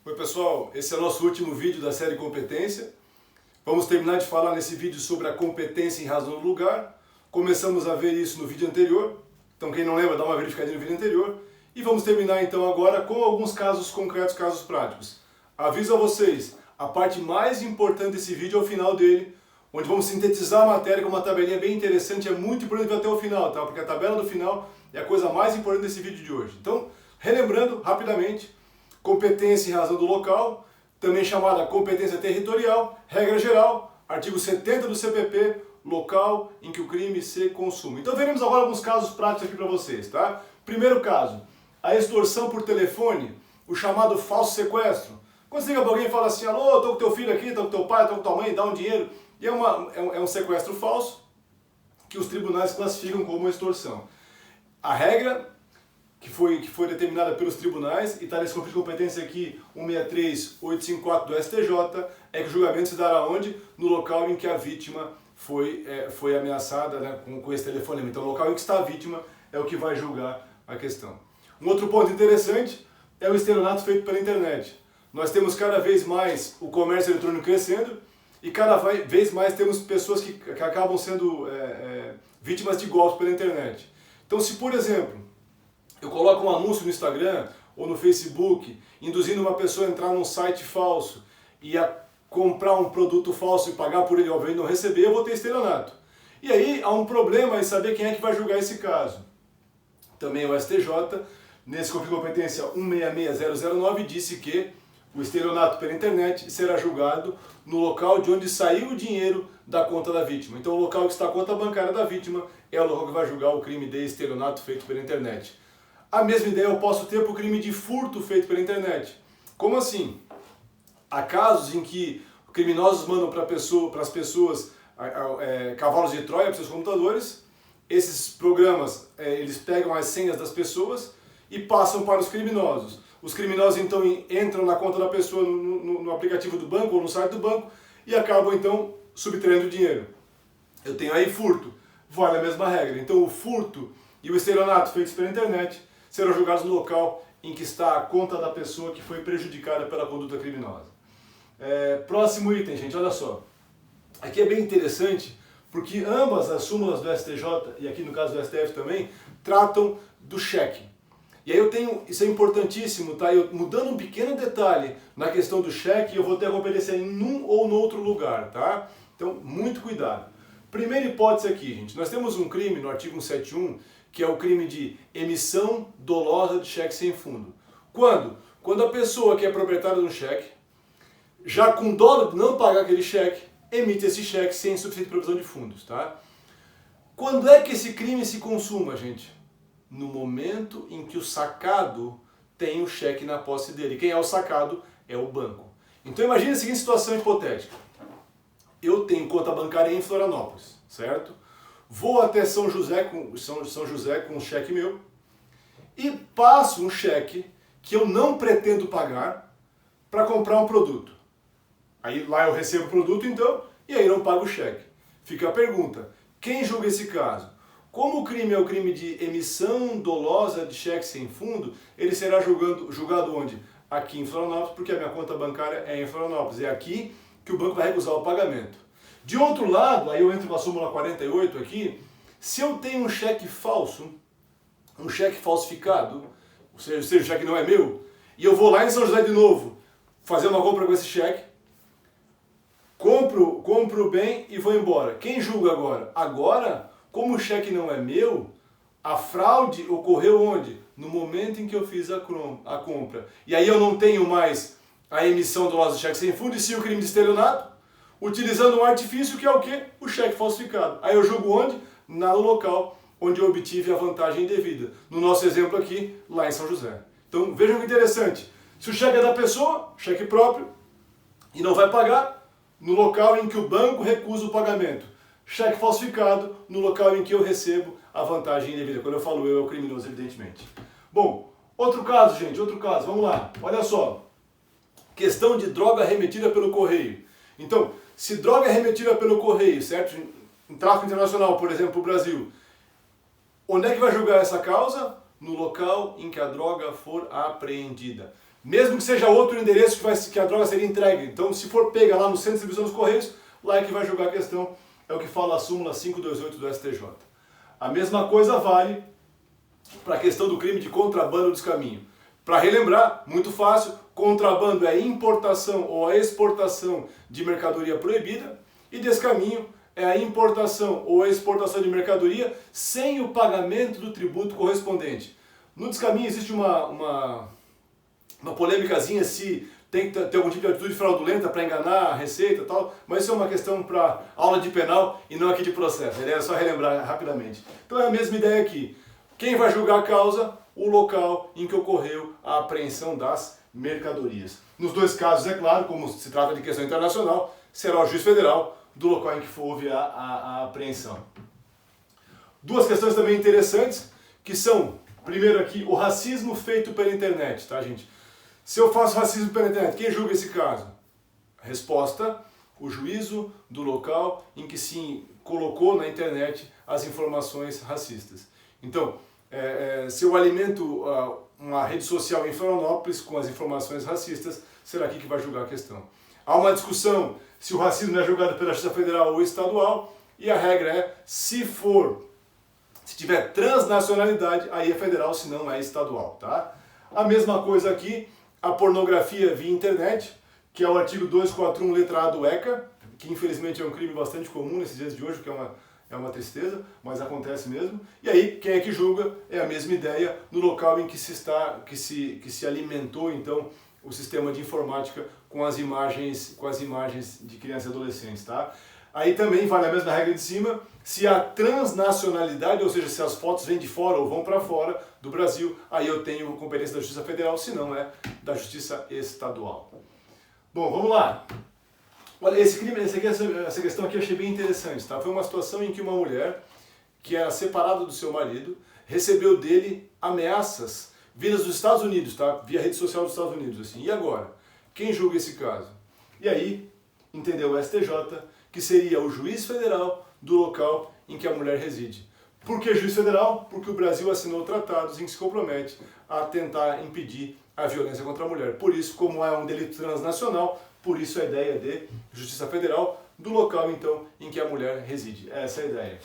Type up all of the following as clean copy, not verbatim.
Oi pessoal, esse é o nosso último vídeo da série Competência. Vamos terminar de falar nesse vídeo sobre a competência em razão do lugar. Começamos a ver isso no vídeo anterior, então quem não lembra dá uma verificadinha no vídeo anterior. E vamos terminar então agora com alguns casos concretos, casos práticos. Aviso a vocês, a parte mais importante desse vídeo é o final dele, onde vamos sintetizar a matéria com uma tabelinha bem interessante, é muito importante ver até o final, tá? Porque a tabela do final é a coisa mais importante desse vídeo de hoje. Então, relembrando rapidamente, competência em razão do local, também chamada competência territorial, regra geral, artigo 70 do CPP, local em que o crime se consuma. Então veremos agora alguns casos práticos aqui para vocês, tá? Primeiro caso, a extorsão por telefone, o chamado falso sequestro. Quando você liga para alguém e fala assim, alô, tô com teu filho aqui, tô com teu pai, tô com tua mãe, dá um dinheiro. E é um sequestro falso que os tribunais classificam como extorsão. A regra que foi determinada pelos tribunais, e está nesse conflito de competência aqui, 163854 do STJ, é que o julgamento se dará onde? No local em que a vítima foi ameaçada, né, com esse telefonema. Então o local em que está a vítima é o que vai julgar a questão. Um outro ponto interessante é o estelionato feito pela internet. Nós temos cada vez mais o comércio eletrônico crescendo e cada vez mais temos pessoas que acabam sendo vítimas de golpes pela internet. Então se, por exemplo, eu coloco um anúncio no Instagram ou no Facebook, induzindo uma pessoa a entrar num site falso e a comprar um produto falso e pagar por ele, obviamente não receber, eu vou ter estelionato. E aí há um problema em saber quem é que vai julgar esse caso. Também o STJ, nesse conflito de competência 166009, disse que o estelionato pela internet será julgado no local de onde saiu o dinheiro da conta da vítima. Então o local que está a conta bancária da vítima é o local que vai julgar o crime de estelionato feito pela internet. A mesma ideia eu posso ter para o crime de furto feito pela internet. Como assim? Há casos em que criminosos mandam para as pessoas cavalos de Troia para seus computadores. Esses programas, eles pegam as senhas das pessoas e passam para os criminosos. Os criminosos então entram na conta da pessoa no aplicativo do banco ou no site do banco e acabam então subtraindo o dinheiro. Eu tenho aí furto, vale a mesma regra. Então o furto e o estelionato feitos pela internet serão julgados no local em que está a conta da pessoa que foi prejudicada pela conduta criminosa. Próximo item, gente, olha só. Aqui é bem interessante porque ambas as súmulas do STJ, e aqui no caso do STF também, tratam do cheque. E aí isso é importantíssimo, tá? Mudando um pequeno detalhe na questão do cheque, eu vou ter a competência em um ou no outro lugar, tá? Então, muito cuidado. Primeira hipótese aqui, gente. Nós temos um crime no artigo 171, que é o crime de emissão dolosa de cheque sem fundo. Quando? Quando a pessoa que é proprietária de um cheque, já com dó de não pagar aquele cheque, emite esse cheque sem suficiente provisão de fundos, tá? Quando é que esse crime se consuma, gente? No momento em que o sacado tem o cheque na posse dele. Quem é o sacado? É o banco. Então imagine a seguinte situação hipotética. Eu tenho conta bancária em Florianópolis, certo? Vou até São José com um cheque meu e passo um cheque que eu não pretendo pagar para comprar um produto. Aí lá eu recebo o produto então e aí não pago o cheque. Fica a pergunta, quem julga esse caso? Como o crime é o crime de emissão dolosa de cheque sem fundo, ele será julgado onde? Aqui em Florianópolis, porque a minha conta bancária é em Florianópolis. É aqui que o banco vai recusar o pagamento. De outro lado, aí eu entro na súmula 48 aqui, se eu tenho um cheque falso, um cheque falsificado, ou seja, o cheque não é meu, e eu vou lá em São José de novo, fazer uma compra com esse cheque, compro o bem e vou embora. Quem julga agora? Agora, como o cheque não é meu, a fraude ocorreu onde? No momento em que eu fiz a compra. E aí eu não tenho mais a emissão dolosa de cheque sem fundo, e sim o crime de estelionato, utilizando um artifício que é o quê? O cheque falsificado. Aí eu julgo onde? No local onde eu obtive a vantagem indevida. No nosso exemplo aqui, lá em São José. Então vejam que interessante. Se o cheque é da pessoa, cheque próprio, e não vai pagar, no local em que o banco recusa o pagamento. Cheque falsificado, no local em que eu recebo a vantagem indevida. Quando eu falo eu, é o criminoso, evidentemente. Bom, outro caso, gente, outro caso. Vamos lá. Olha só. Questão de droga remetida pelo correio. Então, se droga é remetida pelo correio, certo? Em tráfico internacional, por exemplo, para o Brasil, onde é que vai julgar essa causa? no local em que a droga for apreendida. Mesmo que seja outro endereço que a droga seria entregue. Então, se for pega lá no Centro de Distribuição dos Correios, lá é que vai julgar a questão. É o que fala a súmula 528 do STJ. A mesma coisa vale para a questão do crime de contrabando ou descaminho. Para relembrar, muito fácil, contrabando é a importação ou a exportação de mercadoria proibida e descaminho é a importação ou a exportação de mercadoria sem o pagamento do tributo correspondente. No descaminho existe uma polêmicazinha se tem que ter algum tipo de atitude fraudulenta para enganar a receita e tal, mas isso é uma questão para aula de penal e não aqui de processo. A ideia é só relembrar rapidamente. Então é a mesma ideia aqui. Quem vai julgar a causa? O local em que ocorreu a apreensão das mercadorias. Nos dois casos, é claro, como se trata de questão internacional, será o juiz federal do local em que houve a apreensão. Duas questões também interessantes, que são, primeiro aqui, o racismo feito pela internet, tá, gente? Se eu faço racismo pela internet, quem julga esse caso? Resposta, o juízo do local em que se colocou na internet as informações racistas. Então, se eu alimento uma rede social em Florianópolis com as informações racistas, será aqui que vai julgar a questão. Há uma discussão se o racismo é julgado pela Justiça Federal ou estadual, e a regra é, se tiver transnacionalidade, aí é federal, se não é estadual, tá? A mesma coisa aqui, a pornografia via internet, que é o artigo 241, letra A do ECA, que infelizmente é um crime bastante comum nesses dias de hoje, que é uma tristeza, mas acontece mesmo. E aí, quem é que julga? É a mesma ideia no local em que se alimentou, então, o sistema de informática com as imagens de crianças e adolescentes, tá? Aí também vale a mesma regra de cima, se há transnacionalidade, ou seja, se as fotos vêm de fora ou vão para fora do Brasil, aí eu tenho competência da Justiça Federal, se não é da Justiça Estadual. Bom, vamos lá. Olha, essa questão aqui eu achei bem interessante, tá? Foi uma situação em que uma mulher, que era separada do seu marido, recebeu dele ameaças vindas dos Estados Unidos, tá? Via rede social dos Estados Unidos, assim. E agora? Quem julga esse caso? E aí, entendeu o STJ que seria o juiz federal do local em que a mulher reside. Por que juiz federal? Porque o Brasil assinou tratados em que se compromete a tentar impedir a violência contra a mulher. Por isso, como é um delito transnacional, por isso a ideia de Justiça Federal do local, então, em que a mulher reside. Essa é a ideia.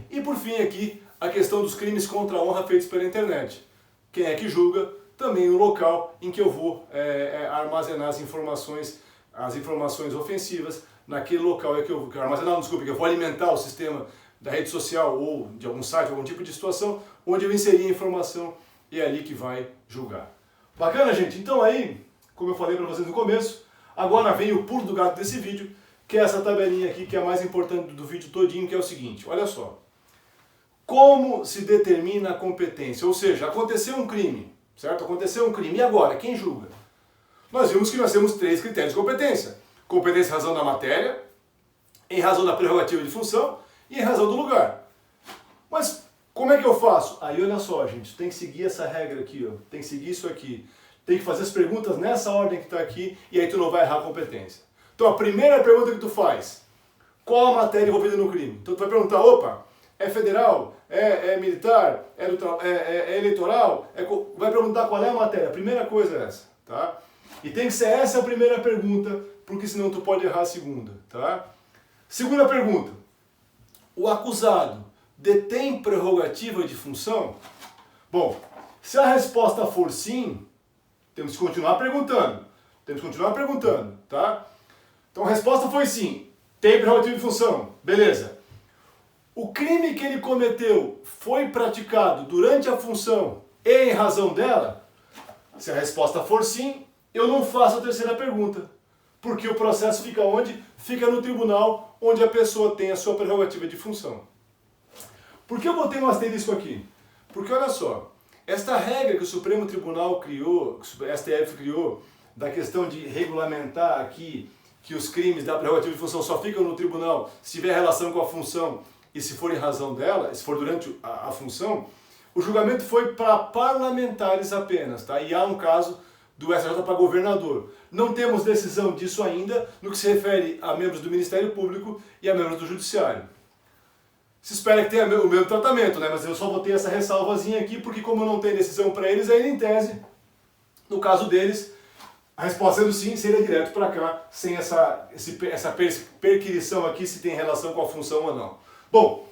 E por fim aqui, a questão dos crimes contra a honra feitos pela internet. Quem é que julga? Também o local em que eu vou armazenar as informações ofensivas, naquele local que eu vou alimentar o sistema da rede social ou de algum site, algum tipo de situação, onde eu inseri a informação e é ali que vai julgar. Bacana, gente? Então aí, como eu falei para vocês no começo, agora vem o pulo do gato desse vídeo, que é essa tabelinha aqui, que é a mais importante do vídeo todinho, que é o seguinte, olha só. Como se determina a competência? Ou seja, aconteceu um crime, certo? Aconteceu um crime, e agora? Quem julga? Nós vimos que nós temos 3 critérios de competência. Competência em razão da matéria, em razão da prerrogativa de função e em razão do lugar. Mas como é que eu faço? Aí olha só, gente, tem que seguir essa regra aqui, ó. Tem que seguir isso aqui. Tem que fazer as perguntas nessa ordem que está aqui e aí tu não vai errar a competência. Então a primeira pergunta que tu faz, qual a matéria envolvida no crime? Então tu vai perguntar, opa, é federal, é militar, é eleitoral? Vai perguntar qual é a matéria. A primeira coisa é essa, tá? E tem que ser essa a primeira pergunta, porque senão tu pode errar a segunda, tá? Segunda pergunta, o acusado detém prerrogativa de função? Bom, se a resposta for sim, temos que continuar perguntando. Tá? Então a resposta foi sim, tem prerrogativa de função, beleza. O crime que ele cometeu foi praticado durante a função e em razão dela? Se a resposta for sim, eu não faço a terceira pergunta. Porque o processo fica onde? Fica no tribunal onde a pessoa tem a sua prerrogativa de função. Por que eu botei um asterisco aqui? Porque olha só, esta regra que o Supremo Tribunal criou, que o STF criou, da questão de regulamentar aqui que os crimes da prerrogativa de função só ficam no tribunal se tiver relação com a função e se for em razão dela, se for durante a função, o julgamento foi para parlamentares apenas, tá? E há um caso do STJ para governador. Não temos decisão disso ainda no que se refere a membros do Ministério Público e a membros do Judiciário. se espera que tenha o mesmo tratamento, né? Mas eu só botei essa ressalvazinha aqui porque como não tem decisão para eles, ainda em tese, no caso deles, a resposta sendo sim, seria direto para cá, sem essa perquisição aqui se tem relação com a função ou não. Bom,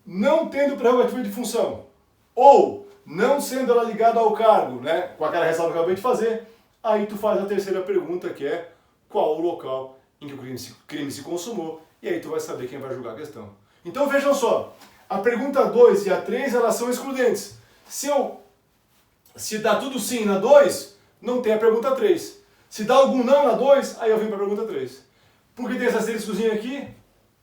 não tendo prerrogativa de função, ou não sendo ela ligada ao cargo, né, com aquela ressalva que eu acabei de fazer, aí tu faz a terceira pergunta, que é qual o local em que o crime se consumou, e aí tu vai saber quem vai julgar a questão. Então vejam só, a pergunta 2 e a 3 elas são excludentes. Se dá tudo sim na 2, não tem a pergunta 3. Se dá algum não na 2, aí eu venho para a pergunta 3. Por que tem essa asteriscozinha aqui?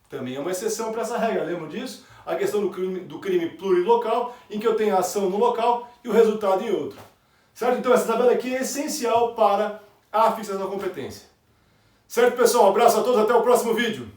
Também é uma exceção para essa regra, lembram disso? A questão do crime plurilocal, em que eu tenho a ação no local e o resultado em outro. Certo? Então essa tabela aqui é essencial para a fixação da competência. Certo, pessoal? Um abraço a todos, até o próximo vídeo.